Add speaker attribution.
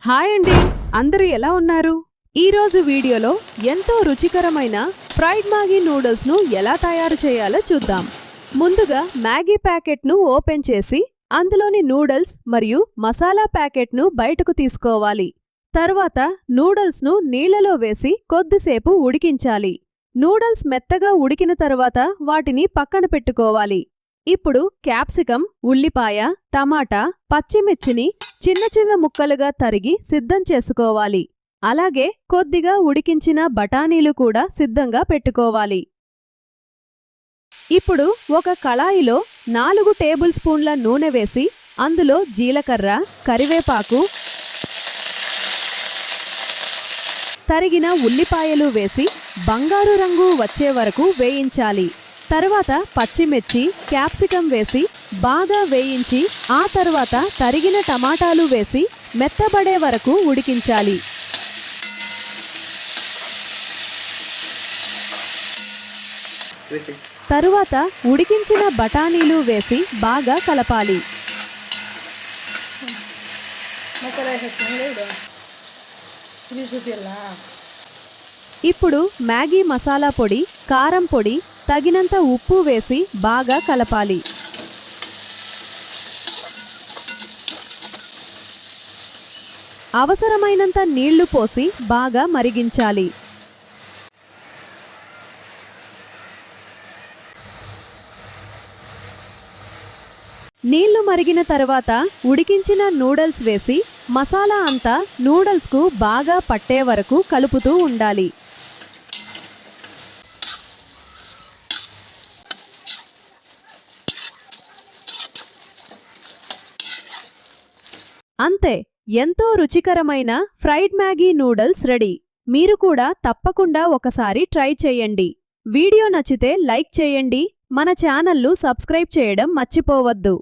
Speaker 1: Hi అండి, అందరూ ఎలా ఉన్నారు? ఈరోజు వీడియోలో ఎంతో రుచికరమైన ఫ్రైడ్ మ్యాగీ నూడిల్స్ను ఎలా తయారు చేయాలో చూద్దాం. ముందుగా మ్యాగీ ప్యాకెట్ను ఓపెన్ చేసి అందులోని నూడిల్స్ మరియు మసాలా ప్యాకెట్ను బయటకు తీసుకోవాలి. తర్వాత నూడిల్స్ను నీళ్లలో వేసి కొద్దిసేపు ఉడికించాలి. నూడిల్స్ మెత్తగా ఉడికిన తర్వాత వాటిని పక్కన పెట్టుకోవాలి. ఇప్పుడు క్యాప్సికం, ఉల్లిపాయ, టమాటా, పచ్చిమిర్చిని చిన్న చిన్న ముక్కలుగా తరిగి సిద్ధం చేసుకోవాలి. అలాగే కొద్దిగా ఉడికించిన బఠానీలు కూడా సిద్ధంగా పెట్టుకోవాలి. ఇప్పుడు ఒక కళాయిలో 4 టేబుల్ స్పూన్ల నూనె వేసి అందులో జీలకర్ర, కరివేపాకు, తరిగిన ఉల్లిపాయలు వేసి బంగారు రంగు వచ్చే వరకు వేయించాలి. తర్వాత పచ్చిమిర్చి, క్యాప్సికం వేసి బాగా వేయించి ఆ తర్వాత తరిగిన టమాటాలు వేసి మెత్తబడే వరకు ఉడికించాలి. తరువాత ఉడికించిన బఠానీలు వేసి బాగా కలపాలి. ఇప్పుడు మ్యాగీ మసాలా పొడి, కారం పొడి, తగినంత ఉప్పు వేసి బాగా కలపాలి. అవసరమైనంత నీళ్లు పోసి బాగా మరిగించాలి. నీళ్లు మరిగిన తర్వాత ఉడికించిన నూడిల్స్ వేసి మసాలా అంతా నూడిల్స్కు బాగా పట్టే వరకు కలుపుతూ ఉండాలి. అంతే, ఎంతో రుచికరమైన ఫ్రైడ్ మ్యాగీ నూడిల్స్ రెడీ. మీరు కూడా తప్పకుండా ఒకసారి ట్రై చేయండి. వీడియో నచ్చితే లైక్ చేయండి. మన ఛానల్ను సబ్స్క్రైబ్ చేయడం మర్చిపోవద్దు.